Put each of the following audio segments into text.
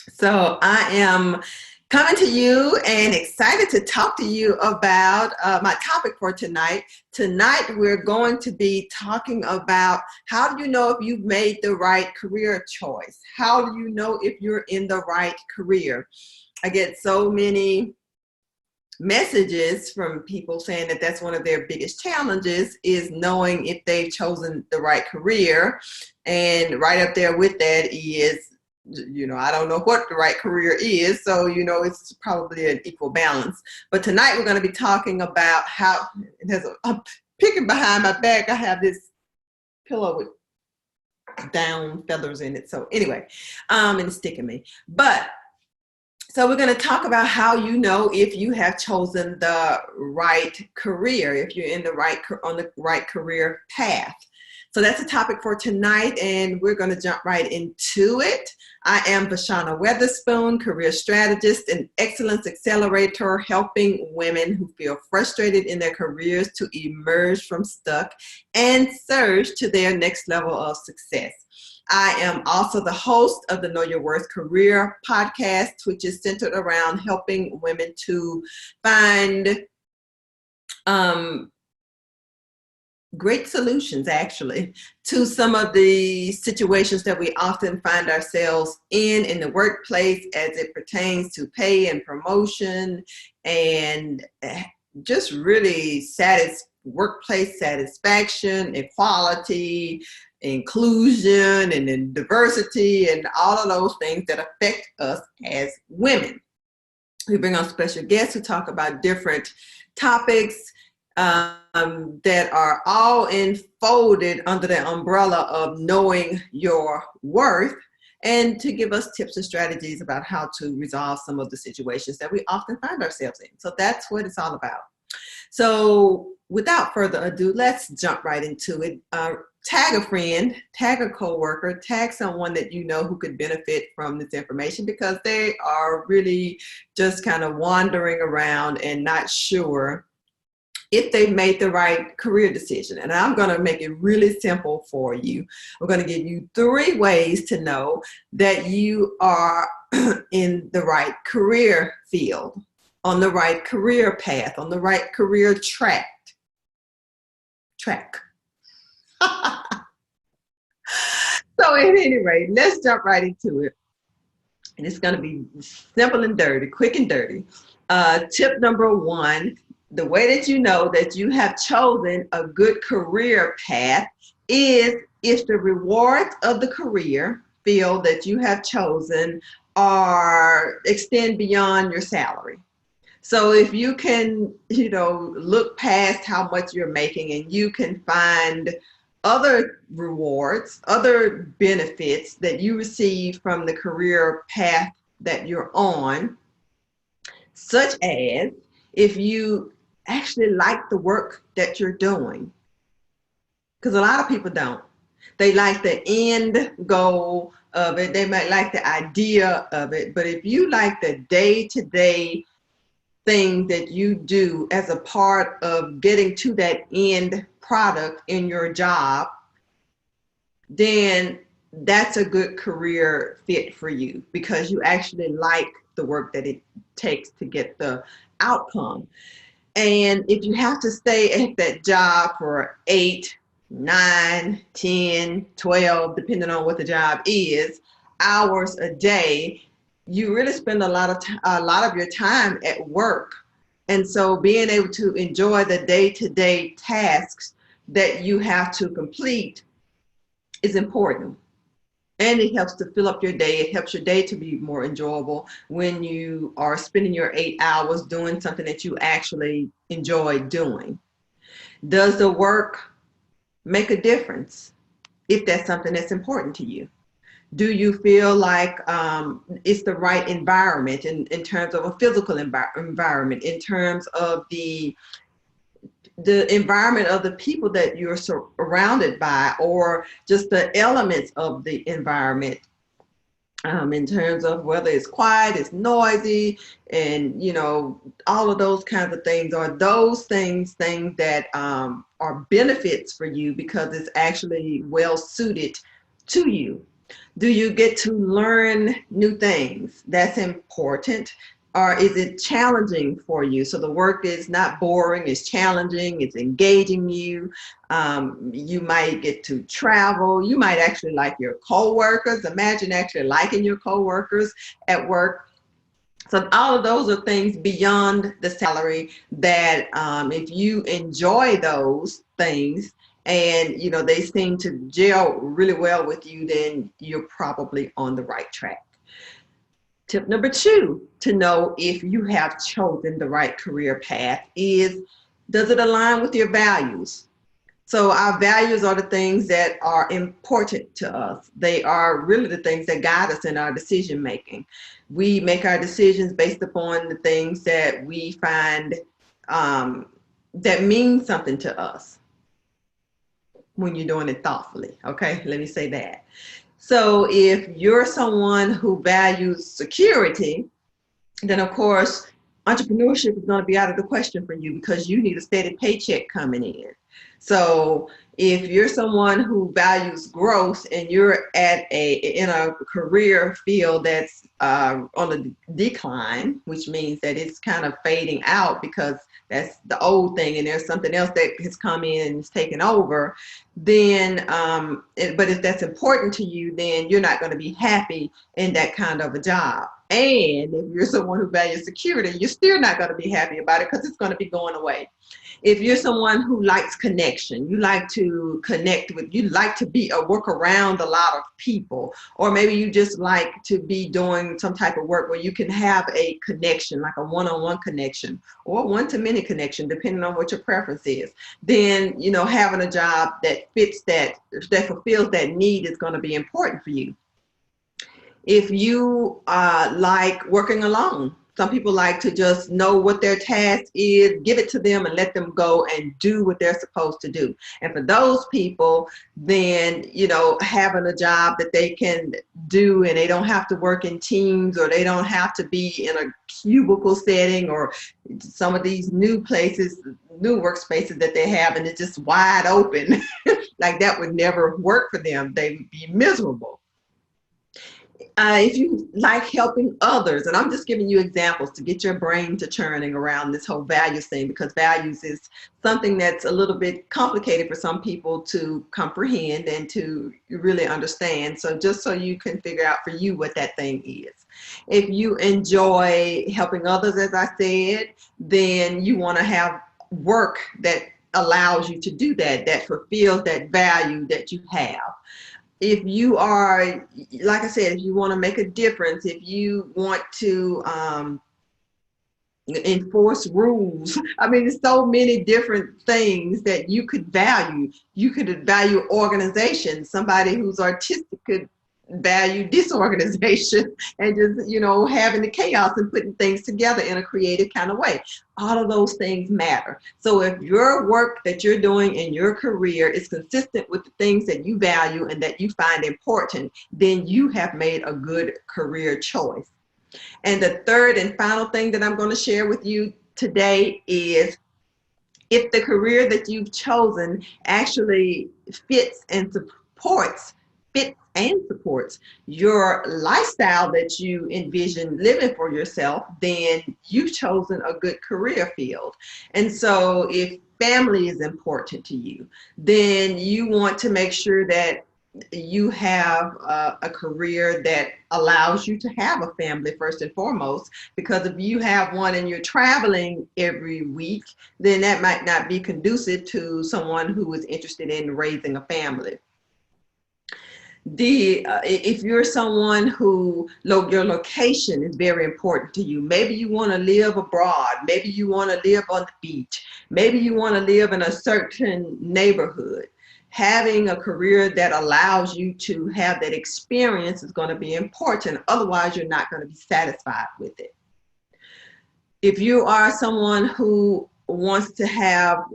So I am coming to you and excited to talk to you about my topic for tonight. Tonight, we're going to be talking about how do you know if you've made the right career choice? How do you know if you're in the right career? I get so many messages from people saying that that's one of their biggest challenges is knowing if they've chosen the right career. And right up there with that is, I don't know what the right career is. So, it's probably an equal balance. But tonight we're going to be talking about how, I'm picking behind my back. I have this pillow with down feathers in it. So anyway, and it's sticking me. So we're going to talk about how you know if you have chosen the right career, if you're on the right career path. So that's the topic for tonight, and we're going to jump right into it. I am Vashana Weatherspoon, career strategist and excellence accelerator, helping women who feel frustrated in their careers to emerge from stuck and surge to their next level of success. I am also the host of the Know Your Worth Career podcast, which is centered around helping women to find great solutions, actually, to some of the situations that we often find ourselves in the workplace as it pertains to pay and promotion and just really workplace satisfaction, equality, inclusion, and then diversity, and all of those things that affect us as women. We bring on special guests who talk about different topics that are all enfolded under the umbrella of knowing your worth, and to give us tips and strategies about how to resolve some of the situations that we often find ourselves in. So that's what it's all about. So without further ado, let's jump right into it. Tag a friend, tag a coworker, tag someone that you know who could benefit from this information, because they are really just kind of wandering around and not sure if they've made the right career decision. And I'm going to make it really simple for you. We're going to give you 3 ways to know that you are in the right career field, on the right career path, on the right career track. So at any rate, let's jump right into it. And it's going to be simple and dirty, quick and dirty. Tip number 1, the way that you know that you have chosen a good career path is if the rewards of the career field that you have chosen extend beyond your salary. So if you can, look past how much you're making and you can find other rewards, other benefits that you receive from the career path that you're on, such as if you actually like the work that you're doing. Because a lot of people don't. They like the end goal of it. They might like the idea of it. But if you like the day-to-day thing that you do as a part of getting to that end product in your job, then that's a good career fit for you, because you actually like the work that it takes to get the outcome. And if you have to stay at that job for 8, 9, 10, 12, depending on what the job is, hours a day, you really spend a lot of your time at work. And so being able to enjoy the day-to-day tasks that you have to complete is important. And it helps to fill up your day. It helps your day to be more enjoyable when you are spending your 8 hours doing something that you actually enjoy doing. Does the work make a difference if that's something that's important to you? Do you feel like it's the right environment in terms of a physical environment, in terms of the environment of the people that you're surrounded by, or just the elements of the environment, in terms of whether it's quiet, it's noisy, and all of those kinds of things? Are those things that are benefits for you because it's actually well suited to you? Do you get to learn new things? That's important. Or is it challenging for you? So the work is not boring, it's challenging, it's engaging you. You might get to travel. You might actually like your coworkers. Imagine actually liking your coworkers at work. So all of those are things beyond the salary that if you enjoy those things and they seem to gel really well with you, then you're probably on the right track. Tip number 2 to know if you have chosen the right career path is, does it align with your values? So our values are the things that are important to us. They are really the things that guide us in our decision making. We make our decisions based upon the things that we find that mean something to us when you're doing it thoughtfully. Okay, let me say that. So if you're someone who values security, then of course entrepreneurship is going to be out of the question for you because you need a steady paycheck coming in. So if you're someone who values growth and you're in a career field that's on a decline, which means that it's kind of fading out because that's the old thing and there's something else that has come in and is taken over, then but if that's important to you, then you're not going to be happy in that kind of a job. And if you're someone who values security, you're still not going to be happy about it because it's going to be going away. If you're someone who likes connection, you like to connect with, you like to work around a lot of people, or maybe you just like to be doing some type of work where you can have a connection, like a one-on-one connection or one-to-many connection, depending on what your preference is, then, having a job that fits that fulfills that need is going to be important for you. If you like working alone, some people like to just know what their task is, give it to them and let them go and do what they're supposed to do. And for those people, then, having a job that they can do and they don't have to work in teams or they don't have to be in a cubicle setting or some of these new places, new workspaces that they have, and it's just wide open, like that would never work for them. They would be miserable. If you like helping others, and I'm just giving you examples to get your brain to churning around this whole values thing, because values is something that's a little bit complicated for some people to comprehend and to really understand. So just so you can figure out for you what that thing is. If you enjoy helping others, as I said, then you want to have work that allows you to do that, that fulfills that value that you have. If you are, like I said, if you want to make a difference, if you want to enforce rules, I mean, there's so many different things that you could value. You could value organization. Somebody who's artistic could value disorganization and just, having the chaos and putting things together in a creative kind of way. All of those things matter. So if your work that you're doing in your career is consistent with the things that you value and that you find important, then you have made a good career choice. And the third and final thing that I'm going to share with you today is, if the career that you've chosen actually fits and supports your lifestyle that you envision living for yourself, then you've chosen a good career field. And so if family is important to you, then you want to make sure that you have a career that allows you to have a family first and foremost, because if you have one and you're traveling every week, then that might not be conducive to someone who is interested in raising a family. If you're someone who your location is very important to you, maybe you want to live abroad, maybe you want to live on the beach, maybe you want to live in a certain neighborhood, having a career that allows you to have that experience is going to be important. Otherwise, you're not going to be satisfied with it. If you are someone who wants to have,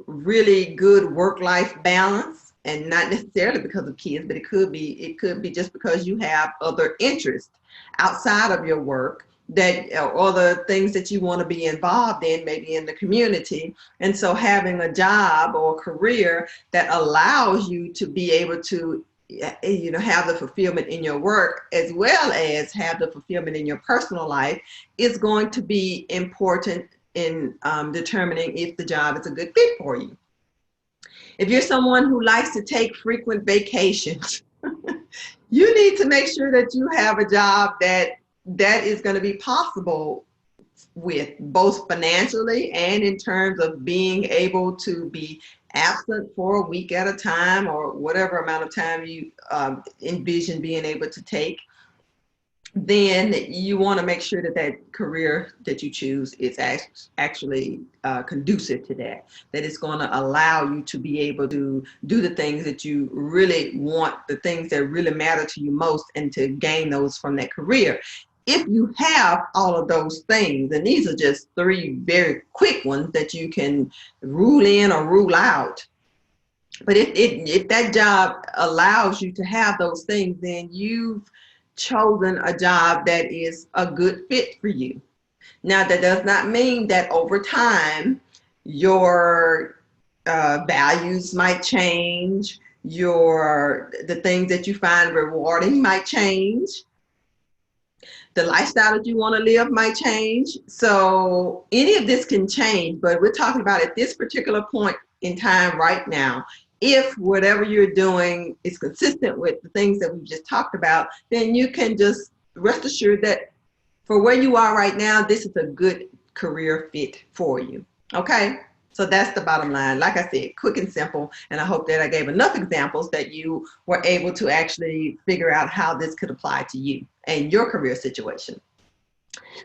really good work-life balance, and not necessarily because of kids, but it could be just because you have other interests outside of your work, that or the things that you want to be involved in, maybe in the community. And so having a job or a career that allows you to be able to have the fulfillment in your work as well as have the fulfillment in your personal life is going to be important in determining if the job is a good fit for you. If you're someone who likes to take frequent vacations, you need to make sure that you have a job that is going to be possible with, both financially and in terms of being able to be absent for a week at a time or whatever amount of time you envision being able to take. Then you want to make sure that that career that you choose is actually conducive to that it's going to allow you to be able to do the things that you really want, the things that really matter to you most, and to gain those from that career. If you have all of those things, and these are just 3 very quick ones that you can rule in or rule out, but if that job allows you to have those things, then you've chosen a job that is a good fit for you. Now, that does not mean that over time your values might change, the things that you find rewarding might change, the lifestyle that you want to live might change. So any of this can change, but we're talking about at this particular point in time right now, if whatever you're doing is consistent with the things that we just talked about, then you can just rest assured that for where you are right now, this is a good career fit for you. Okay? So that's the bottom line. Like I said, quick and simple, and I hope that I gave enough examples that you were able to actually figure out how this could apply to you and your career situation.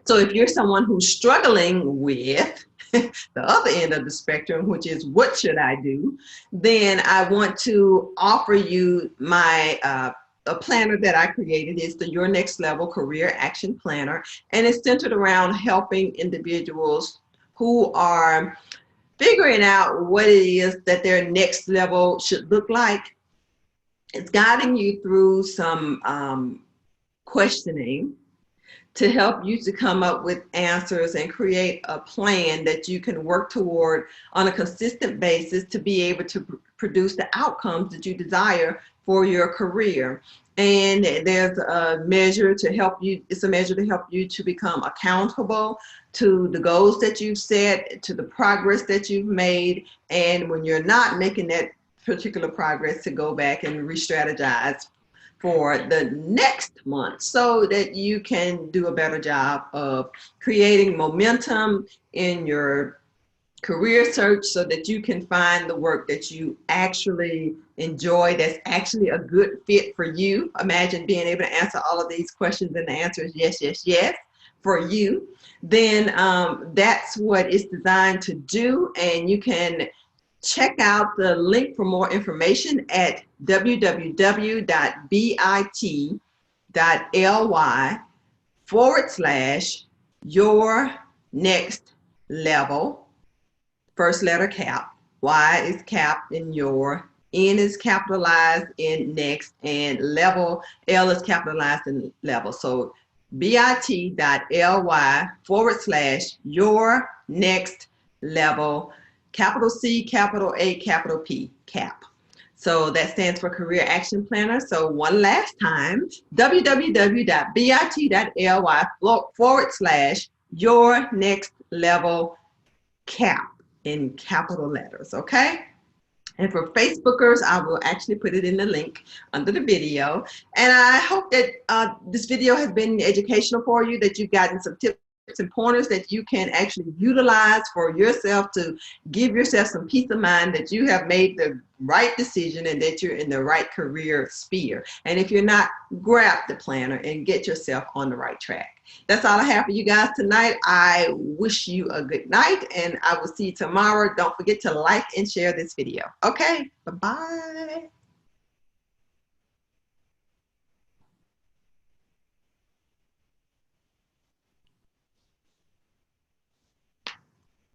So if you're someone who's struggling with the other end of the spectrum, which is what should I do, then I want to offer you my a planner that I created. It's the Your Next Level Career Action Planner, and it's centered around helping individuals who are figuring out what it is that their next level should look like. It's guiding you through some questioning to help you to come up with answers and create a plan that you can work toward on a consistent basis to be able to produce the outcomes that you desire for your career. And there's a measure to help you, it's a measure to help you to become accountable to the goals that you've set, to the progress that you've made, and when you're not making that particular progress, to go back and re-strategize for the next month so that you can do a better job of creating momentum in your career search so that you can find the work that you actually enjoy, that's actually a good fit for you. Imagine being able to answer all of these questions and the answer is yes, yes, yes for you. Then that's what it's designed to do, and you can check out the link for more information at www.bit.ly/your next level, first letter cap. Y is capped in your, N is capitalized in next, and level, L is capitalized in level. So bit.ly/your next level, capital C, capital A, capital P, CAP. So that stands for Career Action Planner. So one last time, www.bit.ly/your next level, CAP, in capital letters, okay? And for Facebookers, I will actually put it in the link under the video. And I hope that this video has been educational for you, that you've gotten some tips and pointers that you can actually utilize for yourself to give yourself some peace of mind that you have made the right decision and that you're in the right career sphere. And if you're not, grab the planner and get yourself on the right track. That's all I have for you guys tonight. I wish you a good night, and I will see you tomorrow. Don't forget to like and share this video. Okay, bye-bye.